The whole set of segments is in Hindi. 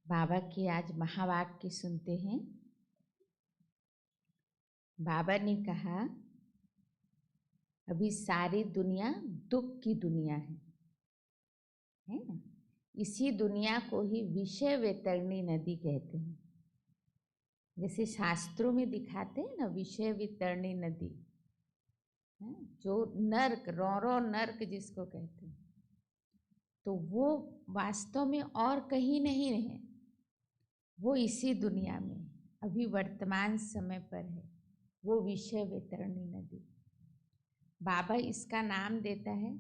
बाबा की आज महावाक्य सुनते हैं। बाबा ने कहा, अभी सारी दुनिया दुख की दुनिया है ना। इसी दुनिया को ही विषय वैतरणी नदी कहते हैं। जैसे शास्त्रों में दिखाते हैं ना, विषय वैतरणी नदी है, जो नर्क, रौरव नर्क जिसको कहते हैं, तो वो वास्तव में और कहीं नहीं है, वो इसी दुनिया में अभी वर्तमान समय पर है, वो विषय वैतरणी नदी। बाबा इसका नाम देता है,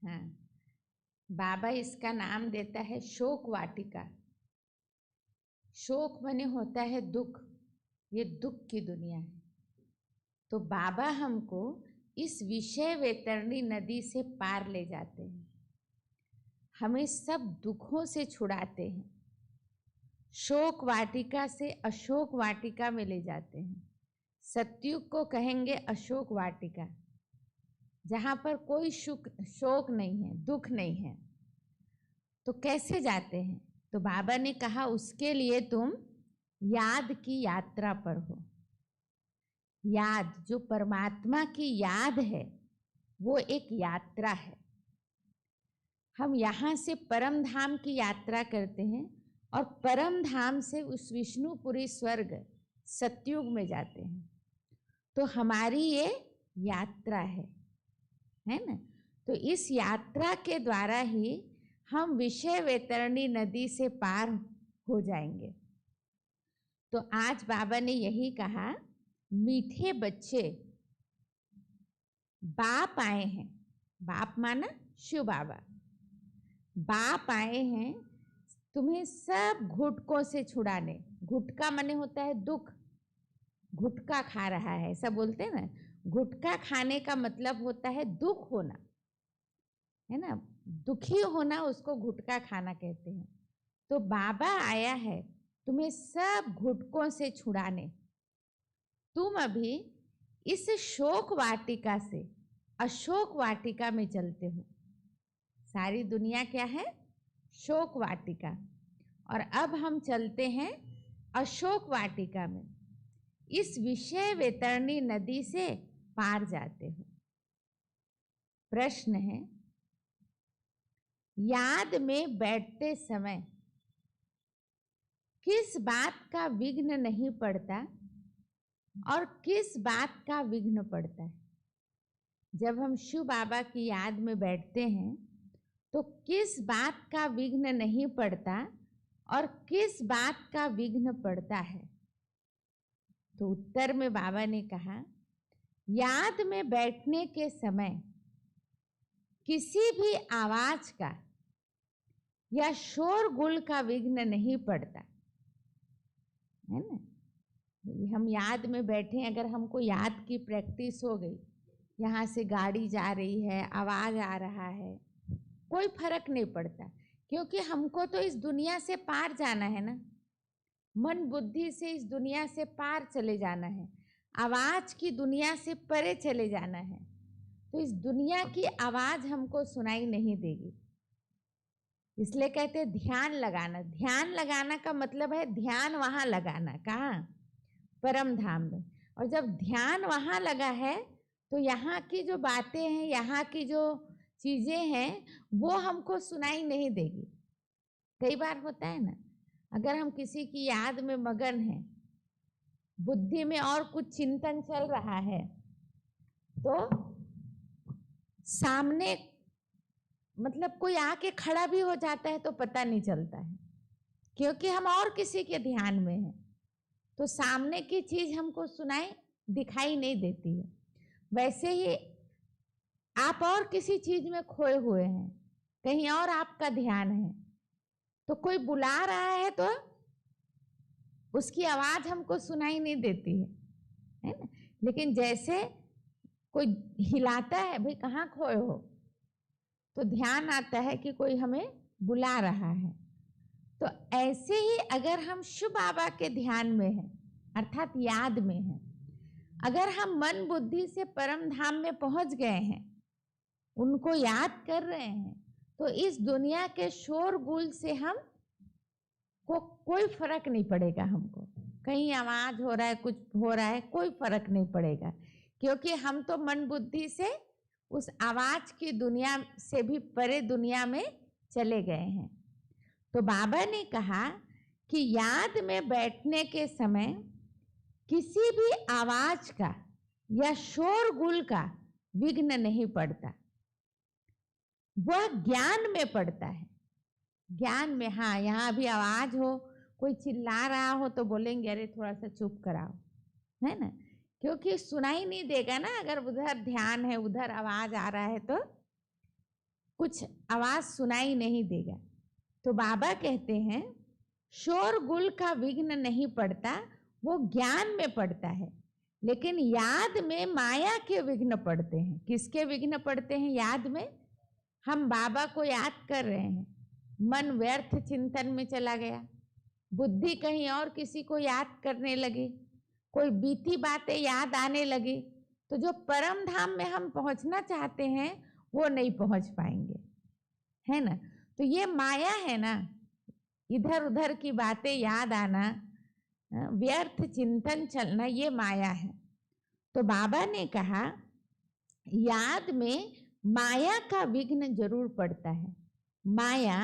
हाँ, बाबा इसका नाम देता है शोक वाटिका। शोक माने होता है दुख, ये दुख की दुनिया है। तो बाबा हमको इस विषय वैतरणी नदी से पार ले जाते हैं, हमें सब दुखों से छुड़ाते हैं, शोक वाटिका से अशोक वाटिका में ले जाते हैं। सतयुग को कहेंगे अशोक वाटिका, जहाँ पर कोई शोक नहीं है, दुख नहीं है। तो कैसे जाते हैं? तो बाबा ने कहा, उसके लिए तुम याद की यात्रा पर हो। याद, जो परमात्मा की याद है, वो एक यात्रा है। हम यहाँ से परम धाम की यात्रा करते हैं और परम धाम से उस विष्णुपुरी स्वर्ग सतयुग में जाते हैं। तो हमारी ये यात्रा है ना। तो इस यात्रा के द्वारा ही हम विषय वैतरणी नदी से पार हो जाएंगे। तो आज बाबा ने यही कहा, मीठे बच्चे बाप आए हैं। बाप माना शिव बाबा। बाप आए हैं तुम्हें सब घुटकों से छुड़ाने। घुटका माने होता है दुख, गुटखा खा रहा है, ऐसा बोलते हैं ना। गुटखा खाने का मतलब होता है दुख होना, है ना, दुखी होना, उसको गुटखा खाना कहते हैं। तो बाबा आया है तुम्हें सब घुटकों से छुड़ाने। तुम अभी इस शोक वाटिका से अशोक वाटिका में चलते हो। सारी दुनिया क्या है? शोक वाटिका। और अब हम चलते हैं अशोक वाटिका में, इस विषय वैतरणी नदी से पार जाते हो। प्रश्न है, याद में बैठते समय किस बात का विघ्न नहीं पड़ता और किस बात का विघ्न पड़ता है? जब हम शिव बाबा की याद में बैठते हैं तो किस बात का विघ्न नहीं पड़ता और किस बात का विघ्न पड़ता है? तो उत्तर में बाबा ने कहा, याद में बैठने के समय किसी भी आवाज का या शोरगुल का विघ्न नहीं पड़ता, है ना। हम याद में बैठे, अगर हमको याद की प्रैक्टिस हो गई, यहाँ से गाड़ी जा रही है, आवाज आ रहा है, कोई फर्क नहीं पड़ता, क्योंकि हमको तो इस दुनिया से पार जाना है ना। मन बुद्धि से इस दुनिया से पार चले जाना है, आवाज की दुनिया से परे चले जाना है। तो इस दुनिया की आवाज हमको सुनाई नहीं देगी। इसलिए कहते हैं ध्यान लगाना। ध्यान लगाना का मतलब है ध्यान वहां लगाना। कहाँ? परम धाम में। और जब ध्यान वहां लगा है तो यहाँ की जो बातें हैं, यहाँ की जो चीजें हैं, वो हमको सुनाई नहीं देगी। कई बार होता है ना, अगर हम किसी की याद में मगन हैं, बुद्धि में और कुछ चिंतन चल रहा है, तो सामने मतलब कोई आके खड़ा भी हो जाता है तो पता नहीं चलता है, क्योंकि हम और किसी के ध्यान में हैं। तो सामने की चीज हमको सुनाई दिखाई नहीं देती है। वैसे ही आप और किसी चीज में खोए हुए हैं, कहीं और आपका ध्यान है, तो कोई बुला रहा है तो उसकी आवाज हमको सुनाई नहीं देती है ना। लेकिन जैसे कोई हिलाता है, भाई कहाँ खोए हो, तो ध्यान आता है कि कोई हमें बुला रहा है। तो ऐसे ही अगर हम शिव बाबा के ध्यान में हैं, अर्थात याद में हैं, अगर हम मन बुद्धि से परम धाम में पहुंच गए हैं, उनको याद कर रहे हैं, तो इस दुनिया के शोरगुल से हम को कोई फर्क नहीं पड़ेगा हमको, कहीं आवाज हो रहा है, कुछ हो रहा है, कोई फर्क नहीं पड़ेगा, क्योंकि हम तो मन बुद्धि से उस आवाज की दुनिया से भी परे दुनिया में चले गए हैं। तो बाबा ने कहा कि याद में बैठने के समय किसी भी आवाज का या शोरगुल का विघ्न नहीं पड़ता, वह ज्ञान में पड़ता है। ज्ञान में, हाँ यहाँ भी आवाज हो, कोई चिल्ला रहा हो तो बोलेंगे अरे थोड़ा सा चुप कराओ, है ना, क्योंकि सुनाई नहीं देगा ना, अगर उधर ध्यान है, उधर आवाज आ रहा है तो कुछ आवाज सुनाई नहीं देगा। तो बाबा कहते हैं शोरगुल का विघ्न नहीं पड़ता, वो ज्ञान में पड़ता है, लेकिन याद में माया के विघ्न पड़ते हैं। किसके विघ्न पड़ते हैं? याद में। हम बाबा को याद कर रहे हैं, मन व्यर्थ चिंतन में चला गया, बुद्धि कहीं और किसी को याद करने लगी, कोई बीती बातें याद आने लगी, तो जो परम धाम में हम पहुंचना चाहते हैं वो नहीं पहुंच पाएंगे, है ना। तो ये माया है ना, इधर उधर की बातें याद आना, व्यर्थ चिंतन चलना, ये माया है। तो बाबा ने कहा याद में माया का विघ्न जरूर पड़ता है। माया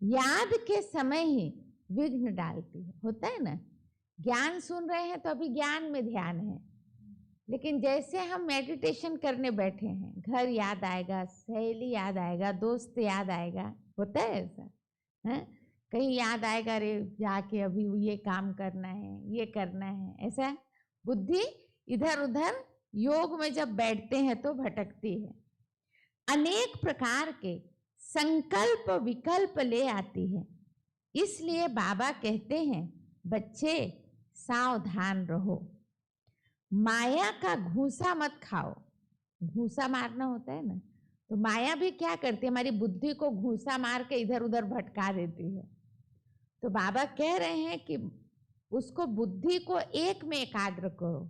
याद के समय ही विघ्न डालती है, होता है ना। ज्ञान सुन रहे हैं तो अभी ज्ञान में ध्यान है, लेकिन जैसे हम मेडिटेशन करने बैठे हैं, घर याद आएगा, सहेली याद आएगा, दोस्त याद आएगा, होता है ऐसा, है? कहीं याद आएगा अरे जाके अभी ये काम करना है, ये करना है, ऐसा बुद्धि इधर उधर योग में जब बैठते हैं तो भटकती है। अनेक प्रकार के संकल्प विकल्प ले आती है। इसलिए बाबा कहते हैं बच्चे सावधान रहो, माया का घूसा मत खाओ। घूसा मारना होता है ना, तो माया भी क्या करती है, हमारी बुद्धि को घूसा मार के इधर उधर भटका देती है। तो बाबा कह रहे हैं कि उसको, बुद्धि को एक में एकाग्र करो,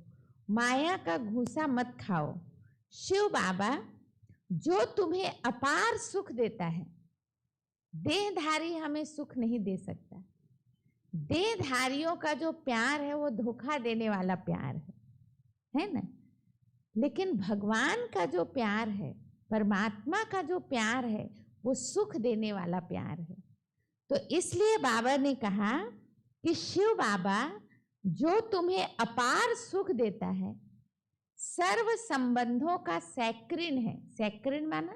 माया का घूसा मत खाओ। शिव बाबा जो तुम्हें अपार सुख देता है, देहधारी हमें सुख नहीं दे सकता। देहधारियों का जो प्यार है वो धोखा देने वाला प्यार है ना। लेकिन भगवान का जो प्यार है, परमात्मा का जो प्यार है, वो सुख देने वाला प्यार है। तो इसलिए बाबा ने कहा कि शिव बाबा जो तुम्हें अपार सुख देता है, सर्व संबंधों का सैक्रिन है। सैक्रिन माना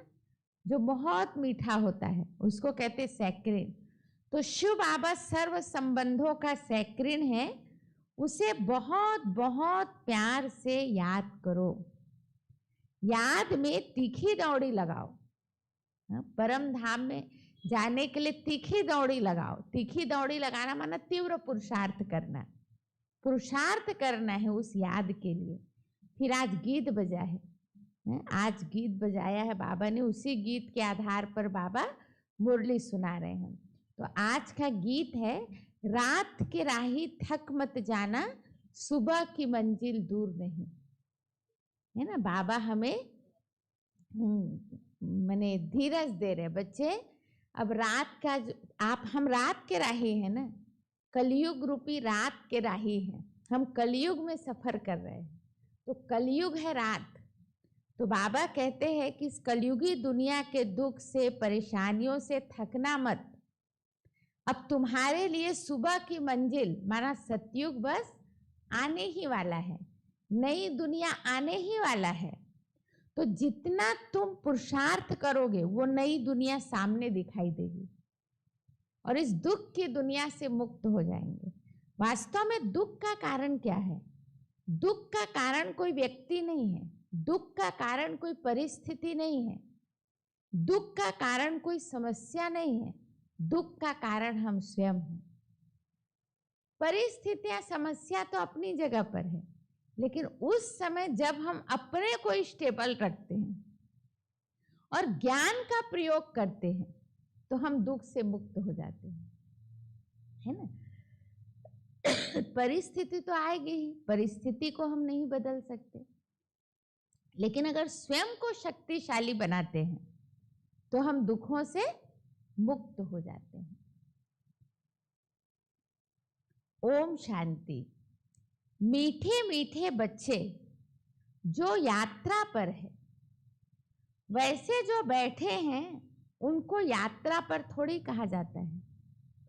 जो बहुत मीठा होता है, उसको कहते सैक्रिन। तो शिव बाबा सर्व संबंधों का सैक्रिन है, उसे बहुत बहुत प्यार से याद करो। याद में तीखी दौड़ी लगाओ। परम धाम में जाने के लिए तीखी दौड़ी लगाओ। तीखी दौड़ी लगाना माना तीव्र पुरुषार्थ करना, पुरुषार्थ करना है उस याद के लिए। फिर आज गीत बजा है, आज गीत बजाया है बाबा ने, उसी गीत के आधार पर बाबा मुरली सुना रहे हैं। तो आज का गीत है रात के राही थक मत जाना, सुबह की मंजिल दूर नहीं, है ना। बाबा हमें माने धीरज दे रहे बच्चे। अब रात का हम रात के राही हैं ना, कलयुग रूपी रात के राही हैं, हम कलयुग में सफर कर रहे हैं। तो कलयुग है रात। तो बाबा कहते हैं कि इस कलयुगी दुनिया के दुख से, परेशानियों से थकना मत। अब तुम्हारे लिए सुबह की मंजिल माना सतयुग बस आने ही वाला है, नई दुनिया आने ही वाला है। तो जितना तुम पुरुषार्थ करोगे वो नई दुनिया सामने दिखाई देगी और इस दुख की दुनिया से मुक्त हो जाएंगे। वास्तव में दुख का कारण क्या है? दुख का कारण कोई व्यक्ति नहीं है, दुख का कारण कोई परिस्थिति नहीं है, दुख का कारण कोई समस्या नहीं है, दुख का कारण हम स्वयं हैं। परिस्थितियां, समस्या तो अपनी जगह पर है, लेकिन उस समय जब हम अपने को स्टेबल रखते हैं और ज्ञान का प्रयोग करते हैं तो हम दुख से मुक्त हो जाते हैं, है ना। परिस्थिति तो आएगी ही, परिस्थिति को हम नहीं बदल सकते, लेकिन अगर स्वयं को शक्तिशाली बनाते हैं तो हम दुखों से मुक्त हो जाते हैं। ओम शांति। मीठे मीठे बच्चे जो यात्रा पर है, वैसे जो बैठे हैं उनको यात्रा पर थोड़ी कहा जाता है।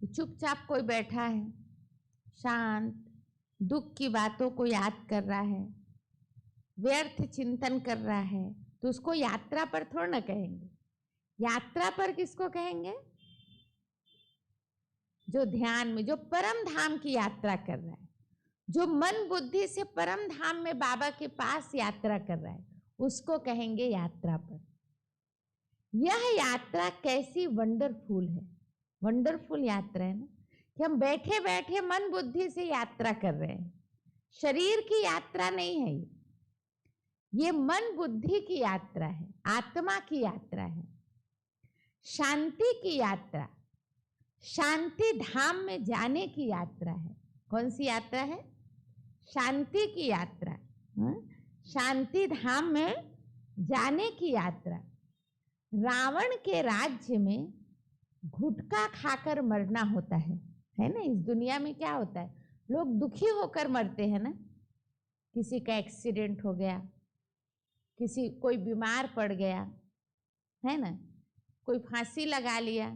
तो चुपचाप कोई बैठा है, शांत, दुख की बातों को याद कर रहा है, व्यर्थ चिंतन कर रहा है, तो उसको यात्रा पर थोड़ा ना कहेंगे। यात्रा पर किसको कहेंगे? जो ध्यान में, जो परम धाम की यात्रा कर रहा है, जो मन बुद्धि से परम धाम में बाबा के पास यात्रा कर रहा है, उसको कहेंगे यात्रा पर। यह यात्रा कैसी वंडरफुल है। वंडरफुल यात्रा है ना, कि हम बैठे बैठे मन बुद्धि से यात्रा कर रहे हैं। शरीर की यात्रा नहीं है ये मन बुद्धि की यात्रा है, आत्मा की यात्रा है, शांति की यात्रा, शांति धाम में जाने की यात्रा है। कौन सी यात्रा है? शांति की यात्रा, शांति धाम में जाने की यात्रा। रावण के राज्य में गुटखा खाकर मरना होता है ना। इस दुनिया में क्या होता है, लोग दुखी होकर मरते हैं ना। किसी का एक्सीडेंट हो गया, कोई बीमार पड़ गया है ना, कोई फांसी लगा लिया,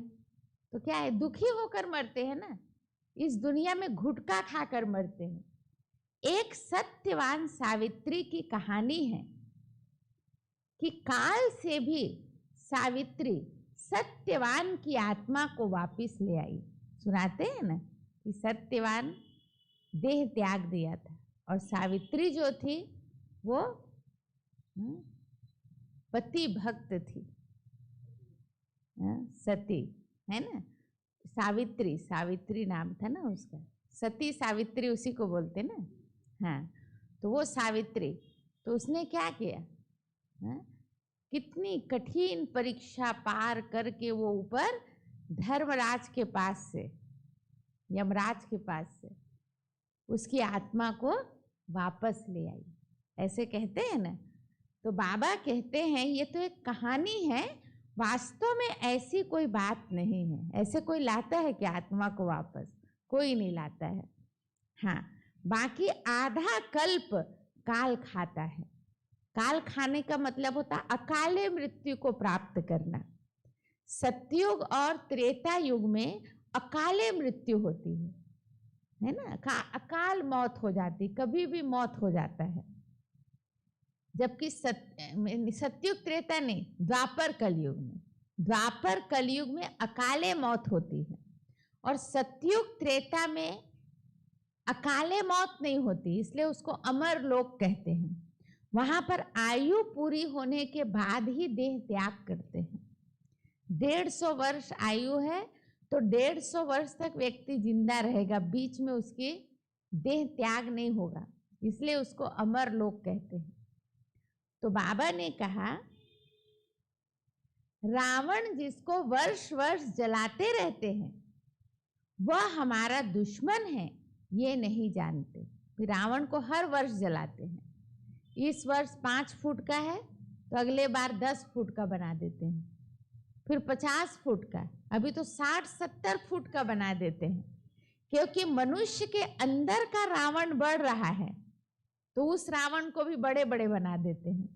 तो क्या है, दुखी होकर मरते हैं ना। इस दुनिया में गुटखा खाकर मरते हैं। एक सत्यवान सावित्री की कहानी है कि काल से भी सावित्री सत्यवान की आत्मा को वापस ले आई। सुनाते हैं ना कि सत्यवान देह त्याग दिया था और सावित्री जो थी वो पति भक्त थी, सती है ना। सावित्री नाम था ना उसका, सती सावित्री उसी को बोलते ना। हाँ, तो वो सावित्री, तो उसने क्या किया, कितनी कठिन परीक्षा पार करके वो ऊपर धर्मराज के पास से, यमराज के पास से उसकी आत्मा को वापस ले आई, ऐसे कहते हैं ना। तो बाबा कहते हैं ये तो एक कहानी है, वास्तव में ऐसी कोई बात नहीं है। ऐसे कोई लाता है कि आत्मा को वापस? कोई नहीं लाता है। हाँ, बाकी आधा कल्प काल खाता है। काल खाने का मतलब होता अकाले मृत्यु को प्राप्त करना। सतयुग और त्रेता युग में अकाले मृत्यु होती है ना, अकाल मौत हो जाती, कभी भी मौत हो जाता है। जबकि सतयुग त्रेता नहीं, द्वापर कलयुग में, द्वापर कलयुग में अकाले मौत होती है और सतयुग त्रेता में अकाले मौत नहीं होती, इसलिए उसको अमर लोक कहते हैं। वहां पर आयु पूरी होने के बाद ही देह त्याग करते हैं। 150 वर्ष आयु है तो 150 वर्ष तक व्यक्ति जिंदा रहेगा, बीच में उसकी देह त्याग नहीं होगा, इसलिए उसको अमर लोक कहते हैं। तो बाबा ने कहा रावण जिसको वर्ष वर्ष जलाते रहते हैं वह हमारा दुश्मन है, ये नहीं जानते। रावण को हर वर्ष जलाते हैं। इस वर्ष 5 फुट का है तो अगले बार 10 फुट का बना देते हैं, फिर 50 फुट का, अभी तो 60-70 फुट का बना देते हैं। क्योंकि मनुष्य के अंदर का रावण बढ़ रहा है तो उस रावण को भी बड़े बड़े बना देते हैं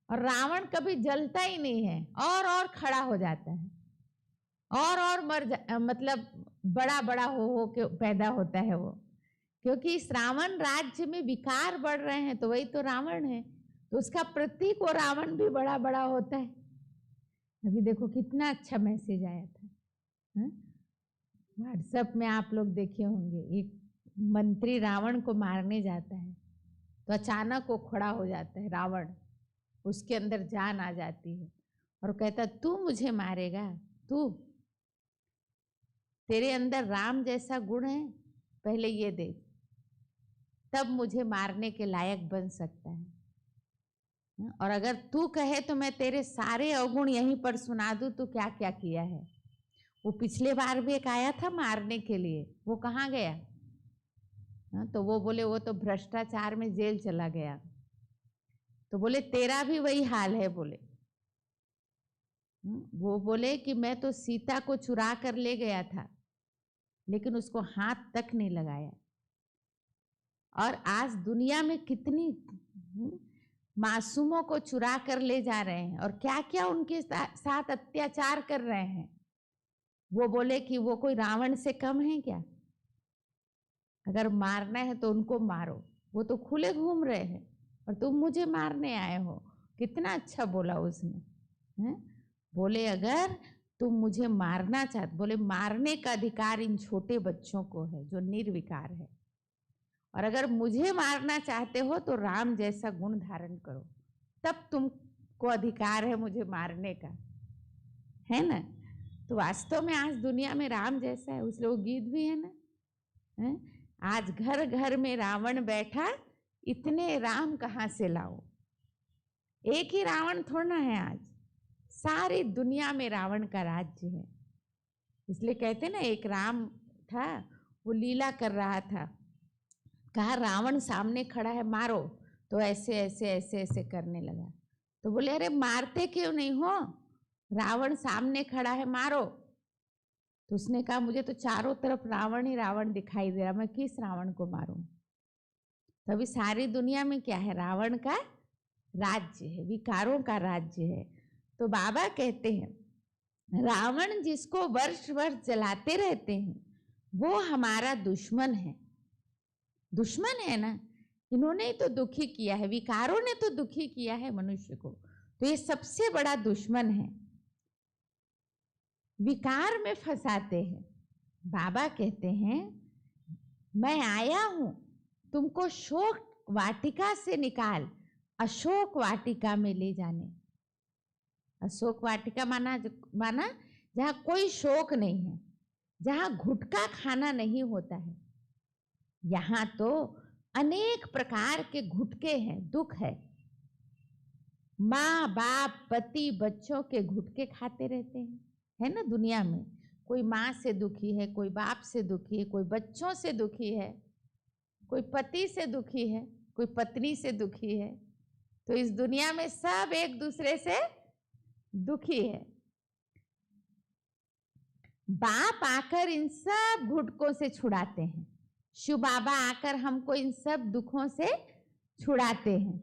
और रावण कभी जलता ही नहीं है, और खड़ा हो जाता है, और मतलब बड़ा बड़ा हो के पैदा होता है वो। क्योंकि इस रावण राज्य में विकार बढ़ रहे हैं, तो वही तो रावण है, तो उसका प्रतीक वो रावण भी बड़ा बड़ा होता है। अभी देखो कितना अच्छा मैसेज आया था व्हाट्सएप में, आप लोग देखे होंगे। एक मंत्री रावण को मारने जाता है तो अचानक वो खड़ा हो जाता है रावण, उसके अंदर जान आ जाती है और कहता तू मुझे मारेगा, तू, तेरे अंदर राम जैसा गुण है, पहले ये देख, तब मुझे मारने के लायक बन सकता है। और अगर तू कहे तो मैं तेरे सारे अवगुण यहीं पर सुना दूं, तू क्या क्या किया है। वो पिछले बार भी एक आया था मारने के लिए, वो कहाँ गया? तो वो बोले वो तो भ्रष्टाचार में जेल चला गया। तो बोले तेरा भी वही हाल है। बोले वो बोले कि मैं तो सीता को चुरा कर ले गया था, लेकिन उसको हाथ तक नहीं लगाया। और आज दुनिया में कितनी मासूमों को चुरा कर ले जा रहे हैं और क्या क्या उनके साथ अत्याचार कर रहे हैं। वो बोले कि वो कोई रावण से कम है क्या? अगर मारना है तो उनको मारो, वो तो खुले घूम रहे हैं और तुम मुझे मारने आए हो। कितना अच्छा बोला उसने, है? बोले अगर तुम मुझे मारना चाहते, बोले मारने का अधिकार इन छोटे बच्चों को है जो निर्विकार है, और अगर मुझे मारना चाहते हो तो राम जैसा गुण धारण करो, तब तुमको अधिकार है मुझे मारने का, है ना? तो वास्तव में आज दुनिया में राम जैसा है, उसलिए वो गीत भी है ना, है? आज घर घर में रावण बैठा, इतने राम कहाँ से लाओ। एक ही रावण थोड़ा है, आज सारी दुनिया में रावण का राज्य है। इसलिए कहते ना, एक राम था, वो लीला कर रहा था, कहा रावण सामने खड़ा है मारो, तो ऐसे ऐसे ऐसे ऐसे करने लगा। तो बोले अरे मारते क्यों नहीं हो, रावण सामने खड़ा है मारो। तो उसने कहा मुझे तो चारों तरफ रावण ही रावण दिखाई दे रहा, मैं किस रावण को मारूं। तभी सारी दुनिया में क्या है, रावण का राज्य है, विकारों का राज्य है। तो बाबा कहते हैं रावण जिसको वर्ष वर्ष जलाते रहते हैं वो हमारा दुश्मन है। दुश्मन है ना, इन्होंने ही तो दुखी किया है, विकारों ने तो दुखी किया है मनुष्य को, तो ये सबसे बड़ा दुश्मन है, विकार में फंसाते हैं। बाबा कहते हैं मैं आया हूं तुमको शोक वाटिका से निकाल अशोक वाटिका में ले जाने। अशोक वाटिका माना जहां कोई शोक नहीं है, जहां गुटखा खाना नहीं होता है। यहां तो अनेक प्रकार के गुटके हैं, दुख है। माँ बाप पति बच्चों के गुटके खाते रहते हैं, है ना? दुनिया में कोई माँ से दुखी है, कोई बाप से दुखी है, कोई बच्चों से दुखी है, कोई पति से दुखी है, कोई पत्नी से दुखी है। तो इस दुनिया में सब एक दूसरे से दुखी है। बाप आकर इन सब घुटकों से छुड़ाते हैं, शिव बाबा आकर हमको इन सब दुखों से छुड़ाते हैं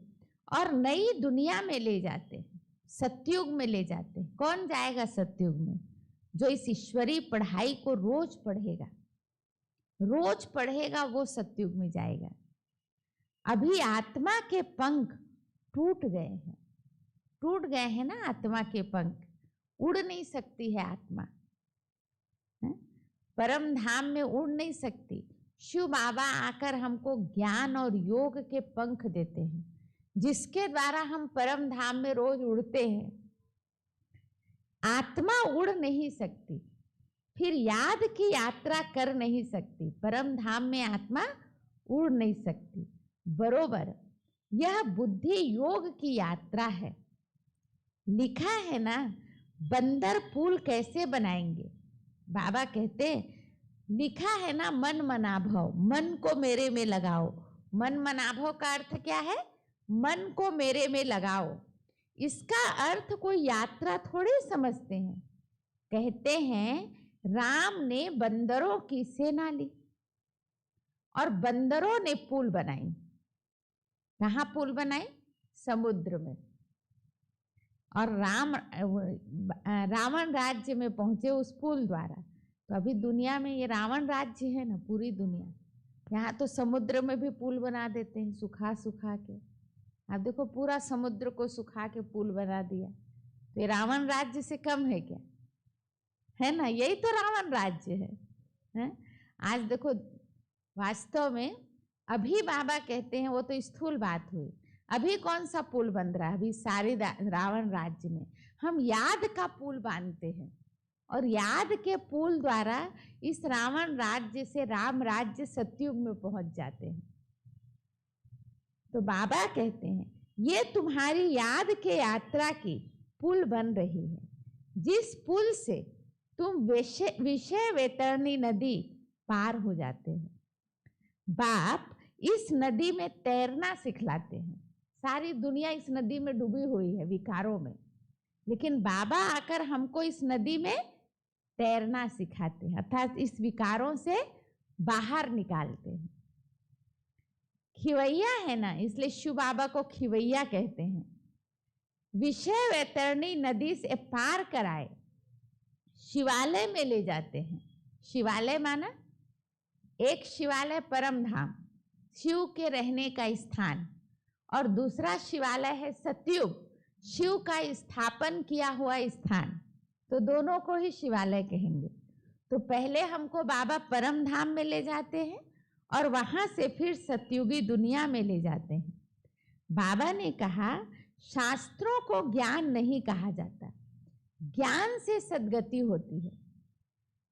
और नई दुनिया में ले जाते हैं, सतयुग में ले जाते हैं। कौन जाएगा सतयुग में? जो इस ईश्वरीय पढ़ाई को रोज पढ़ेगा, रोज पढ़ेगा, वो सतयुग में जाएगा। अभी आत्मा के पंख टूट गए हैं, टूट गए हैं ना आत्मा के पंख, उड़ नहीं सकती है आत्मा, है? परम धाम में उड़ नहीं सकती। शिव बाबा आकर हमको ज्ञान और योग के पंख देते हैं, जिसके द्वारा हम परम धाम में रोज उड़ते हैं। आत्मा उड़ नहीं सकती, फिर याद की यात्रा कर नहीं सकती, परम धाम में आत्मा उड़ नहीं सकती। बरोबर यह बुद्धि योग की यात्रा है। लिखा है ना, बंदर पुल कैसे बनाएंगे? बाबा कहते लिखा है ना, मन मनाभव, मन को मेरे में लगाओ। मन मनाभव का अर्थ क्या है? मन को मेरे में लगाओ। इसका अर्थ कोई यात्रा थोड़ी समझते हैं। कहते हैं राम ने बंदरों की सेना ली और बंदरों ने पुल बनाई। कहाँ पुल बनाई? समुद्र में। और रावण राज्य में पहुंचे उस पुल द्वारा। तो अभी दुनिया में ये रावण राज्य है ना, पूरी दुनिया। यहाँ तो समुद्र में भी पुल बना देते हैं, सुखा सुखा के। आप देखो पूरा समुद्र को सुखा के पुल बना दिया, तो ये रावण राज्य से कम है क्या? है ना, यही तो रावण राज्य है? आज देखो वास्तव में अभी बाबा कहते हैं, वो तो स्थूल बात हुई, अभी कौन सा पुल बन रहा है? अभी सारे रावण राज्य में हम याद का पुल बांधते हैं और याद के पुल द्वारा इस रावण राज्य से राम राज्य सतयुग में पहुंच जाते हैं। तो बाबा कहते हैं ये तुम्हारी याद के यात्रा की पुल बन रही है, जिस पुल से तुम विषय वैतरणी नदी पार हो जाते हो। बाप इस नदी में तैरना सिखलाते हैं। सारी दुनिया इस नदी में डूबी हुई है विकारों में, लेकिन बाबा आकर हमको इस नदी में तैरना सिखाते हैं, अर्थात इस विकारों से बाहर निकालते हैं। खिवैया है ना, इसलिए शिव बाबा को खिवैया कहते हैं। विषय वैतरणी नदी से पार कराए शिवालय में ले जाते हैं। शिवालय माना एक शिवालय परम धाम, शिव के रहने का स्थान, और दूसरा शिवालय है सतयुग, शिव का स्थापन किया हुआ स्थान। तो दोनों को ही शिवालय कहेंगे। तो पहले हमको बाबा परम धाम में ले जाते हैं और वहां से फिर सतयुगी दुनिया में ले जाते हैं। बाबा ने कहा शास्त्रों को ज्ञान नहीं कहा जाता, ज्ञान से सद्गति होती है,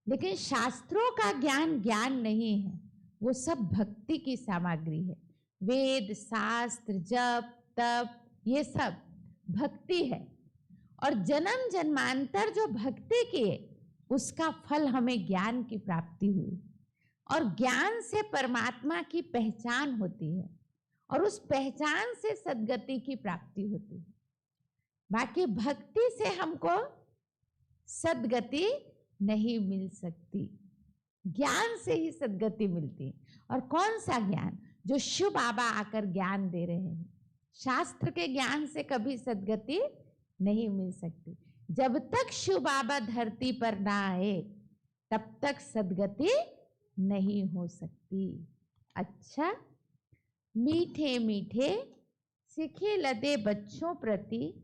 लेकिन शास्त्रों का ज्ञान ज्ञान नहीं है, वो सब भक्ति की सामग्री है। वेद शास्त्र जप तप ये सब भक्ति है, और जन्म जन्मांतर जो भक्ति किए उसका फल हमें ज्ञान की प्राप्ति हुई, और ज्ञान से परमात्मा की पहचान होती है, और उस पहचान से सद्गति की प्राप्ति होती है। बाकी भक्ति से हमको सद्गति नहीं मिल सकती, ज्ञान से ही सद्गति मिलती। और कौन सा ज्ञान? जो शिव बाबा आकर ज्ञान दे रहे हैं। शास्त्र के ज्ञान से कभी सद्गति नहीं मिल सकती। जब तक शिव बाबा धरती पर ना आए तब तक सद्गति नहीं हो सकती। अच्छा, मीठे मीठे सीखे लदे बच्चों प्रति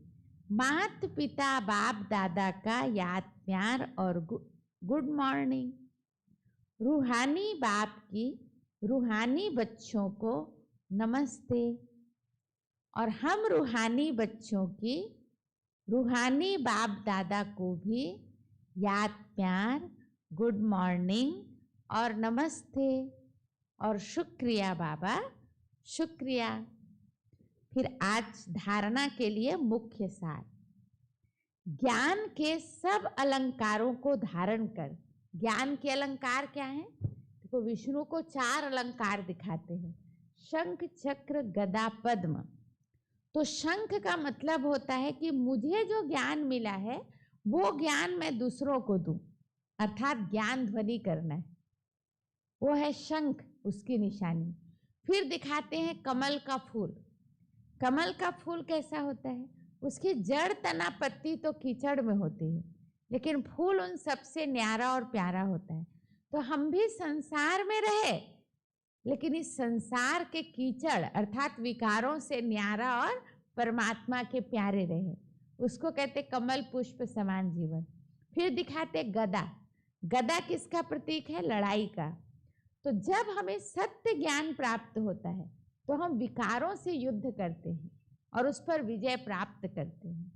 मात पिता बाप दादा का याद प्यार और गुड मॉर्निंग। रूहानी बाप की रूहानी बच्चों को नमस्ते, और हम रूहानी बच्चों की रूहानी बाप दादा को भी याद प्यार गुड मॉर्निंग और नमस्ते और शुक्रिया बाबा, शुक्रिया। फिर आज धारणा के लिए मुख्य सार, ज्ञान के सब अलंकारों को धारण कर। ज्ञान के अलंकार क्या है? देखो, विष्णु को 4 अलंकार दिखाते हैं, शंख चक्र गदा पद्म। तो शंख का मतलब होता है कि मुझे जो ज्ञान मिला है वो ज्ञान मैं दूसरों को दूं, अर्थात ज्ञान ध्वनि करना है, वो है शंख, उसकी निशानी। फिर दिखाते हैं कमल का फूल। कमल का फूल कैसा होता है? उसकी जड़ तना पत्ती तो कीचड़ में होती है, लेकिन फूल उन सबसे न्यारा और प्यारा होता है। तो हम भी संसार में रहे, लेकिन इस संसार के कीचड़ अर्थात विकारों से न्यारा और परमात्मा के प्यारे रहे, उसको कहते कमल पुष्प समान जीवन। फिर दिखाते गदा। गदा किसका प्रतीक है? लड़ाई का। तो जब हमें सत्य ज्ञान प्राप्त होता है तो हम विकारों से युद्ध करते हैं और उस पर विजय प्राप्त करते हैं,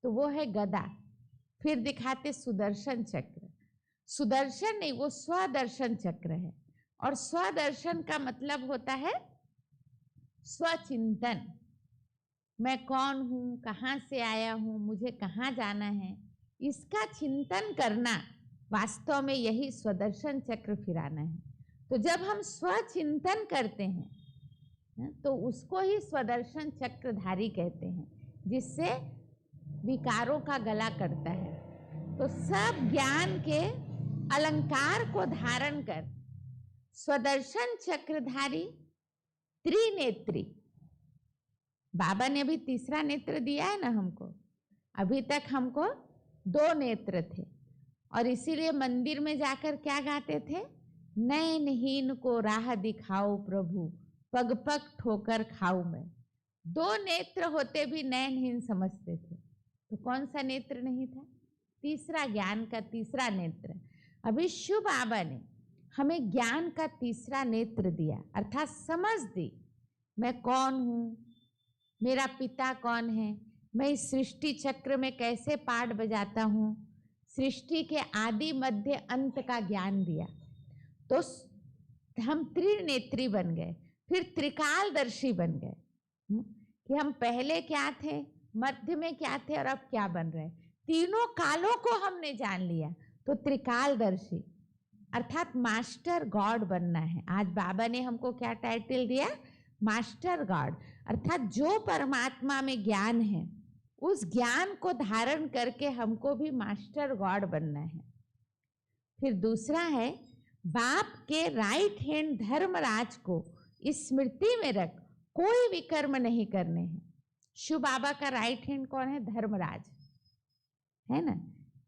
तो वो है गदा। फिर दिखाते सुदर्शन चक्र। सुदर्शन नहीं, वो स्वदर्शन चक्र है, और स्वदर्शन का मतलब होता है स्वचिंतन। मैं कौन हूँ, कहाँ से आया हूँ, मुझे कहाँ जाना है, इसका चिंतन करना, वास्तव में यही स्वदर्शन चक्र फिराना है। तो जब हम स्वचिंतन करते हैं तो उसको ही स्वदर्शन चक्रधारी कहते हैं, जिससे विकारों का गला कटता है। तो सब ज्ञान के अलंकार को धारण कर स्वदर्शन चक्रधारी त्रिनेत्री। बाबा ने अभी तीसरा नेत्र दिया है ना हमको, अभी तक हमको 2 नेत्र थे, और इसीलिए मंदिर में जाकर क्या गाते थे? नयनहीन को राह दिखाओ प्रभु, पग पग ठोकर खाऊं मैं। 2 नेत्र होते भी नयनहीन समझते थे, तो कौन सा नेत्र नहीं था? तीसरा, ज्ञान का तीसरा नेत्र। अभी शिव बाबा ने हमें ज्ञान का तीसरा नेत्र दिया, अर्थात समझ दी, मैं कौन हूँ, मेरा पिता कौन है, मैं इस सृष्टि चक्र में कैसे पाठ बजाता हूँ, सृष्टि के आदि मध्य अंत का ज्ञान दिया। तो हम त्रिनेत्री बन गए, फिर त्रिकालदर्शी बन गए कि हम पहले क्या थे, मध्य में क्या थे और अब क्या बन रहे। तीनों कालों को हमने जान लिया, तो त्रिकालदर्शी अर्थात मास्टर गॉड बनना है। आज बाबा ने हमको क्या टाइटल दिया? मास्टर गॉड, अर्थात जो परमात्मा में ज्ञान है उस ज्ञान को धारण करके हमको भी मास्टर गॉड बनना है। फिर दूसरा है, बाप के राइट हैंड धर्मराज को स्मृति में रख कोई भी कर्म नहीं करने हैं। शिव बाबा का राइट हैंड कौन है? धर्मराज, है ना।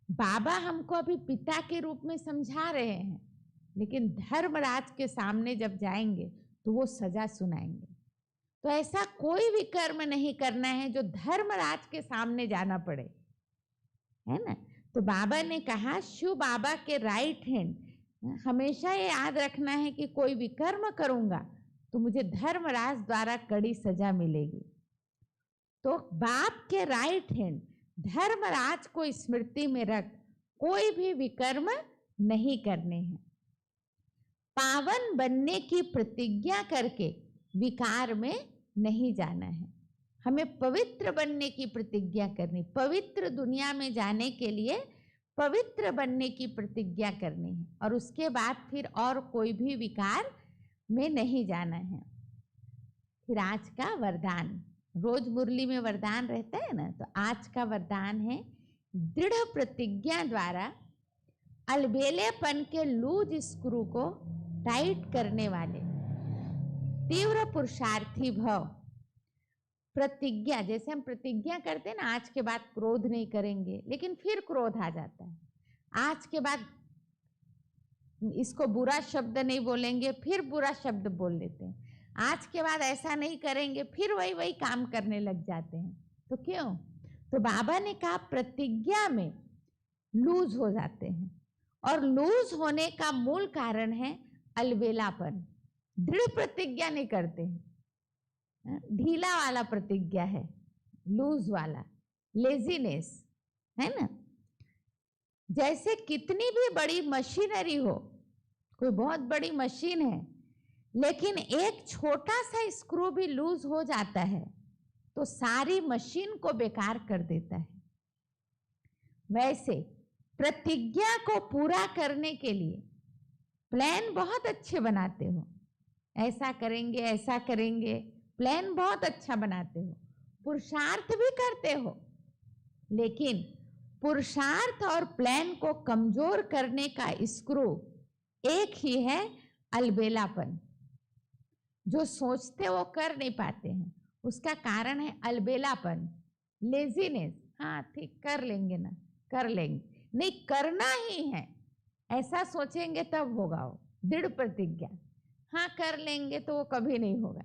बाबा हमको अभी पिता के रूप में समझा रहे हैं, लेकिन धर्मराज के सामने जब जाएंगे तो वो सजा सुनाएंगे। तो ऐसा कोई भी कर्म नहीं करना है जो धर्मराज के सामने जाना पड़े, है ना। तो बाबा ने कहा शिव बाबा के राइट हैंड, हमेशा ये याद रखना है कि कोई भी कर्म करूंगा तो मुझे धर्मराज द्वारा कड़ी सजा मिलेगी। तो बाप के राइट हैंड धर्मराज को स्मृति में रख कोई भी विकर्म नहीं करने हैं। पावन बनने की प्रतिज्ञा करके विकार में नहीं जाना है। हमें पवित्र बनने की प्रतिज्ञा करनी, पवित्र दुनिया में जाने के लिए पवित्र बनने की प्रतिज्ञा करनी है, और उसके बाद फिर और कोई भी विकार में नहीं जाना है। फिर आज का वरदान, रोज मुरली में वरदान रहता है ना, तो आज का वरदान है, दृढ़ प्रतिज्ञा द्वारा अलबेलेपन के लूज स्क्रू को टाइट करने वाले तीव्र पुरुषार्थी भव। प्रतिज्ञा, जैसे हम प्रतिज्ञा करते हैं ना, आज के बाद क्रोध नहीं करेंगे, लेकिन फिर क्रोध आ जाता है। आज के बाद इसको बुरा शब्द नहीं बोलेंगे, फिर बुरा शब्द बोल लेते हैं। आज के बाद ऐसा नहीं करेंगे, फिर वही वही काम करने लग जाते हैं। तो क्यों? तो बाबा ने कहा प्रतिज्ञा में लूज हो जाते हैं, और लूज होने का मूल कारण है अलबेलापन। दृढ़ प्रतिज्ञा नहीं करते हैं, ढीला वाला प्रतिज्ञा है, लूज वाला, लेजीनेस, है ना। जैसे कितनी भी बड़ी मशीनरी हो, कोई बहुत बड़ी मशीन है, लेकिन एक छोटा सा स्क्रू भी लूज हो जाता है तो सारी मशीन को बेकार कर देता है। वैसे प्रतिज्ञा को पूरा करने के लिए प्लान बहुत अच्छे बनाते हो, ऐसा करेंगे ऐसा करेंगे, प्लान बहुत अच्छा बनाते हो, पुरुषार्थ भी करते हो, लेकिन पुरुषार्थ और प्लान को कमजोर करने का स्क्रू एक ही है, अलबेलापन। जो सोचते वो कर नहीं पाते हैं, उसका कारण है अलबेलापन, लेजीनेस। हाँ ठीक, कर लेंगे ना, कर लेंगे, नहीं करना ही है, ऐसा सोचेंगे तब होगा वो। दृढ़ प्रतिज्ञा, हाँ कर लेंगे, तो वो कभी नहीं होगा।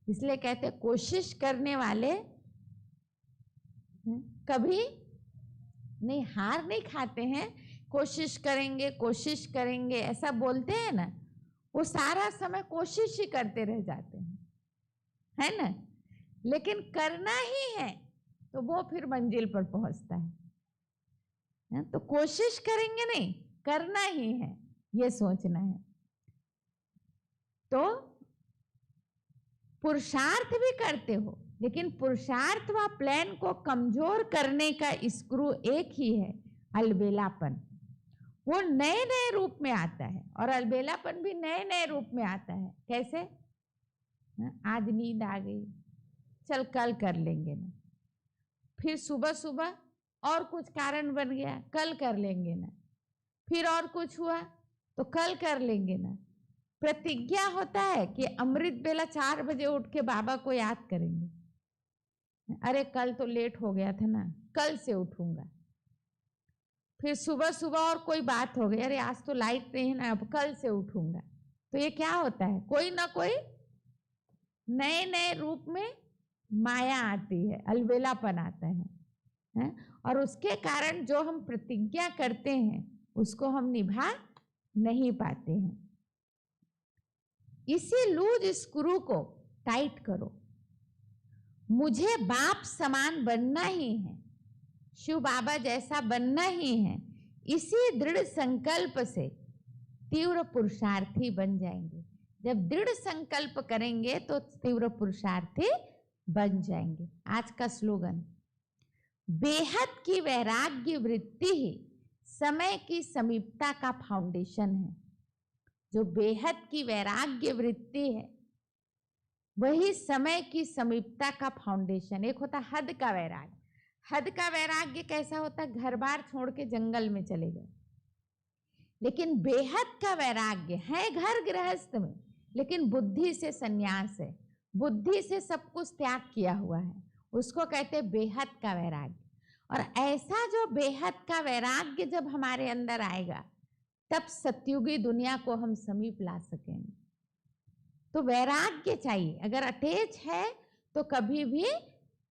इसलिए कहते कोशिश करने वाले कभी नहीं, हार नहीं खाते हैं। कोशिश करेंगे ऐसा बोलते हैं ना, वो सारा समय कोशिश ही करते रह जाते हैं, है ना। लेकिन करना ही है तो वो फिर मंजिल पर पहुंचता है। तो कोशिश करेंगे नहीं, करना ही है, ये सोचना है। तो पुरुषार्थ भी करते हो, लेकिन पुरुषार्थ व प्लान को कमजोर करने का स्क्रू एक ही है, अलबेलापन। वो नए नए रूप में आता है, और अलबेलापन भी नए नए रूप में आता है। कैसे? आज नींद आ गई, चल कल कर लेंगे ना। फिर सुबह सुबह और कुछ कारण बन गया, कल कर लेंगे ना। फिर और कुछ हुआ तो कल कर लेंगे ना। प्रतिज्ञा होता है कि अमृत बेला 4 बजे उठ के बाबा को याद करेंगे। अरे कल तो लेट हो गया था ना, कल से उठूंगा। फिर सुबह सुबह और कोई बात हो गई, अरे आज तो लाइट नहीं है ना, अब कल से उठूंगा। तो ये क्या होता है? कोई ना कोई नए नए रूप में माया आती है, अलबेलापन आता है? और उसके कारण जो हम प्रतिज्ञा करते हैं उसको हम निभा नहीं पाते हैं। इसी लूज स्क्रू को टाइट करो। मुझे बाप समान बनना ही है, शिव बाबा जैसा बनना ही है। इसी दृढ़ संकल्प से तीव्र पुरुषार्थी बन जाएंगे। जब दृढ़ संकल्प करेंगे तो तीव्र पुरुषार्थी बन जाएंगे। आज का स्लोगन, बेहद की वैराग्य वृत्ति ही समय की समीपता का फाउंडेशन है। जो बेहद की वैराग्य वृत्ति है वही समय की समीपता का फाउंडेशन। एक होता हद का वैराग्य। हद का वैराग्य कैसा होता है? घर बार छोड़ के जंगल में चले गए, लेकिन बेहद का वैराग्य है घर गृहस्थ में, लेकिन बुद्धि से संन्यास है, बुद्धि से सब कुछ त्याग किया हुआ है, उसको कहते हैं बेहद का वैराग्य। और ऐसा जो बेहद का वैराग्य जब हमारे अंदर आएगा तब सतयुगी दुनिया को हम समीप ला सकेंगे। तो वैराग्य चाहिए, अगर अटैच है तो कभी भी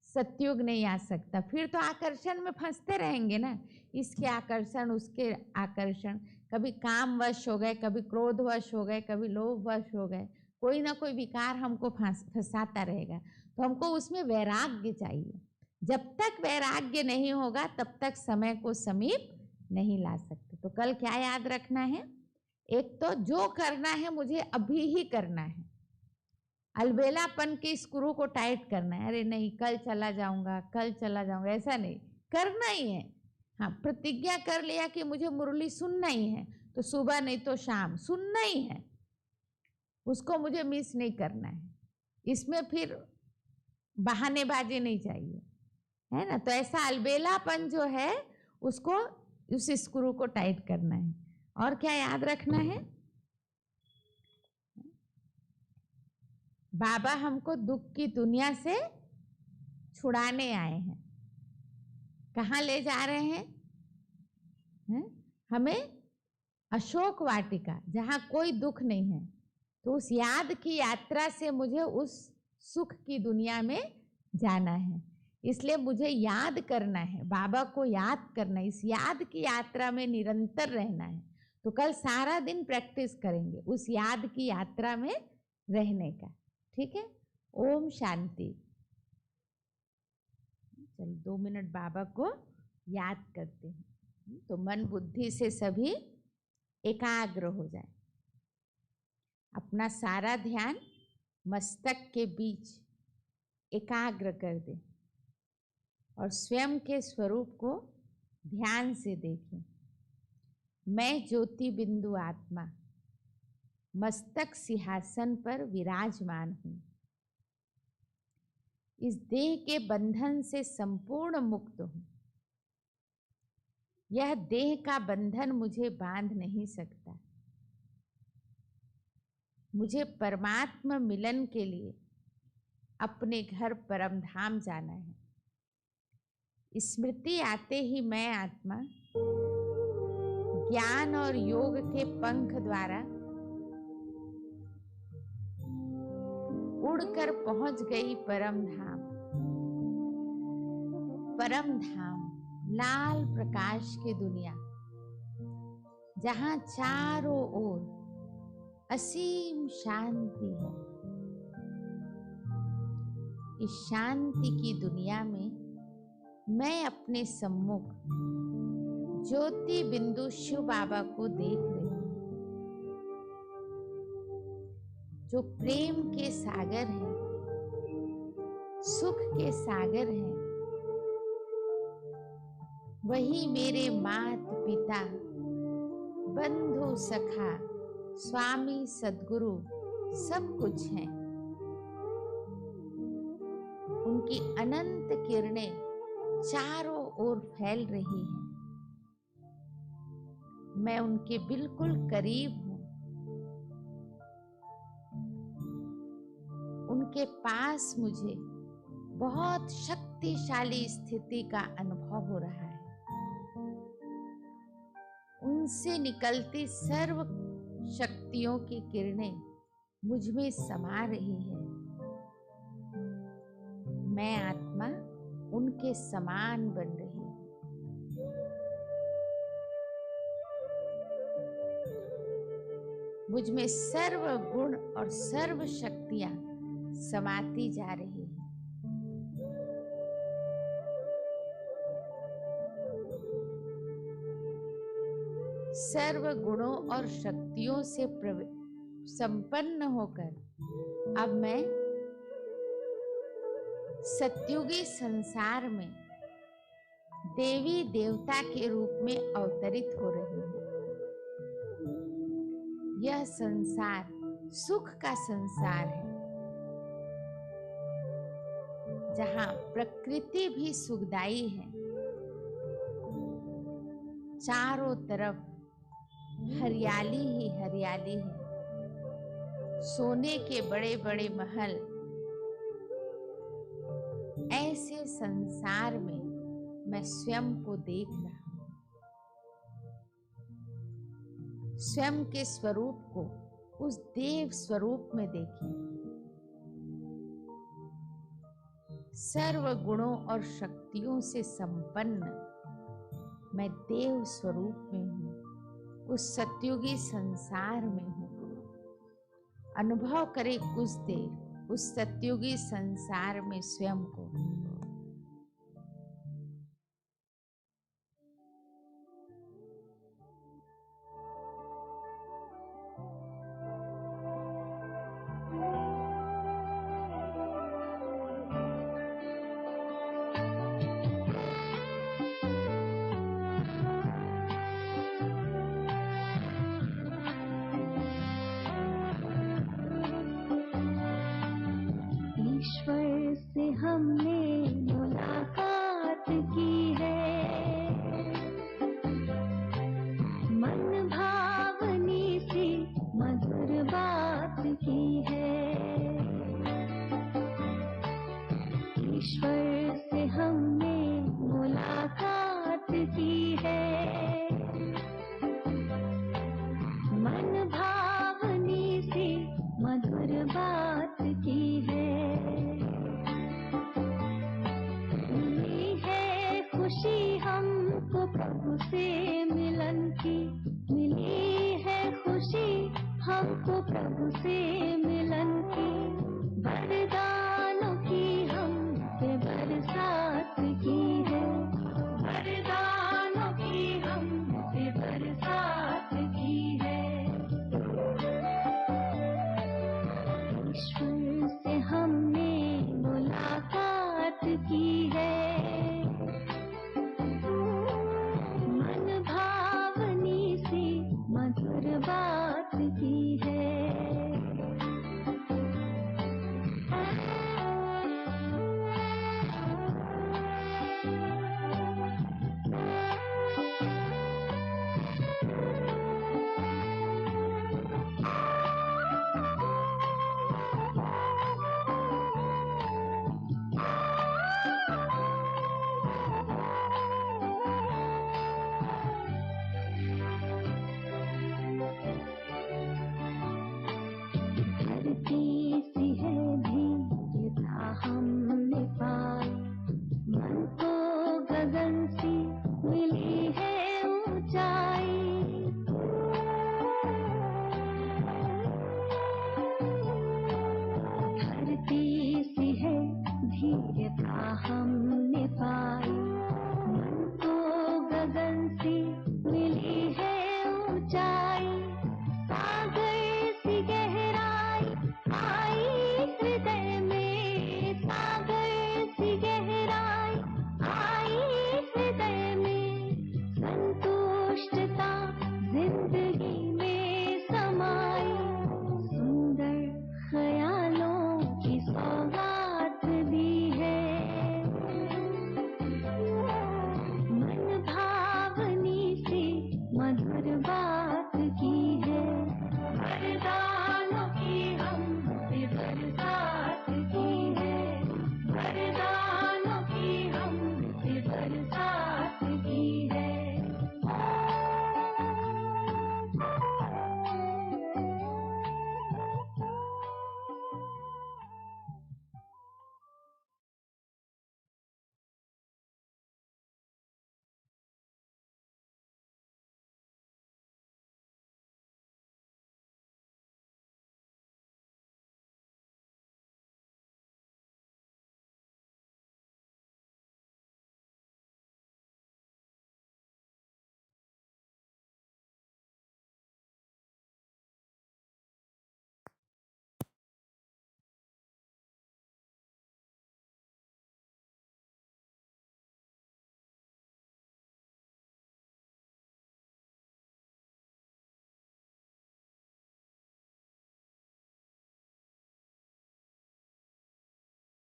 सतयुग नहीं आ सकता। फिर तो आकर्षण में फंसते रहेंगे ना, इसके आकर्षण उसके आकर्षण, कभी कामवश हो गए, कभी क्रोधवश हो गए, कभी लोभवश हो गए, कोई ना कोई विकार हमको फंसाता रहेगा। तो हमको उसमें वैराग्य चाहिए। जब तक वैराग्य नहीं होगा तब तक समय को समीप नहीं ला सकते। तो कल क्या याद रखना है? एक तो जो करना है मुझे अभी ही करना है, अलबेलापन के स्क्रू को टाइट करना है, अरे नहीं कल चला जाऊंगा, कल चला जाऊंगा, ऐसा नहीं, करना ही है। हाँ, प्रतिज्ञा कर लिया कि मुझे मुरली सुनना ही है, तो सुबह नहीं तो शाम सुनना ही है, उसको मुझे मिस नहीं करना है। इसमें फिर बहानेबाजी नहीं चाहिए, है ना। तो ऐसा अलबेलापन जो है उसको, उस स्क्रू को टाइट करना है। और क्या याद रखना है? बाबा हमको दुख की दुनिया से छुड़ाने आए हैं। कहाँ ले जा रहे हैं? हमें अशोक वाटिका, जहाँ कोई दुख नहीं है। तो उस याद की यात्रा से मुझे उस सुख की दुनिया में जाना है, इसलिए मुझे याद करना है, बाबा को याद करना है, इस याद की यात्रा में निरंतर रहना है। तो कल सारा दिन प्रैक्टिस करेंगे उस याद की यात्रा में रहने का, ठीक है। ओम शांति। चलो 2 मिनट बाबा को याद करते हैं, तो मन बुद्धि से सभी एकाग्र हो जाए। अपना सारा ध्यान मस्तक के बीच एकाग्र कर दें और स्वयं के स्वरूप को ध्यान से देखें। मैं ज्योति बिंदु आत्मा मस्तक सिंहासन पर विराजमान हूँ। इस देह के बंधन से संपूर्ण मुक्त हूँ। यह देह का बंधन मुझे बांध नहीं सकता। मुझे परमात्मा मिलन के लिए अपने घर परम धाम जाना है। स्मृति आते ही मैं आत्मा ज्ञान और योग के पंख द्वारा उड़कर पहुंच गई परम धाम। परम धाम लाल प्रकाश की दुनिया, जहां चारों ओर असीम शांति है। इस शांति की दुनिया में मैं अपने सम्मुख ज्योति बिंदु शिव बाबा को देख रही हूँ, जो प्रेम के सागर हैं, सुख के सागर हैं। वही मेरे माता पिता, बंधु सखा, स्वामी सद्गुरु सब कुछ हैं। उनकी अनंत किरणें चारों ओर फैल रही हैं। मैं उनके बिल्कुल करीब हूँ। उनके पास मुझे बहुत शक्तिशाली स्थिति का अनुभव हो रहा है। उनसे निकलती सर्व शक्तियों की किरणें मुझ में समा रही है। मैं आत्मा उनके समान बन रही हूँ। मुझ में सर्व गुण और सर्व शक्तियां समाती जा रही हैं। सर्व गुणों और शक्तियों से संपन्न होकर अब मैं सतयुगी संसार में देवी देवता के रूप में अवतरित हो रही हूँ। यह संसार सुख का संसार है, जहाँ प्रकृति भी सुखदायी है। चारों तरफ हरियाली ही हरियाली है। सोने के बड़े बड़े महल, ऐसे संसार में मैं स्वयं को देख रहा हूं। स्वयं के स्वरूप को उस देव स्वरूप में देखिए। सर्व गुणों और शक्तियों से संपन्न मैं देव स्वरूप में हूं, उस सत्युगी संसार में हूं। अनुभव करे कुछ देर उस सत्युगी संसार में स्वयं को। ईश्वर से हमने मुलाकात की है, मन भावनी सी मधुर बात की है। ईश्वर से हमने मुलाकात की है, मन भावनी सी मधुर बात की है। मिली है खुशी हमको प्रभु से मिलन की, मिली है खुशी हमको प्रभु से मिलन की। वरदानों की हमसे बरसात की है, वरदानों की हमसे बरसात की है। ईश्वर से हमने मुलाकात की है, मन भावनी सी मधुर बात की है।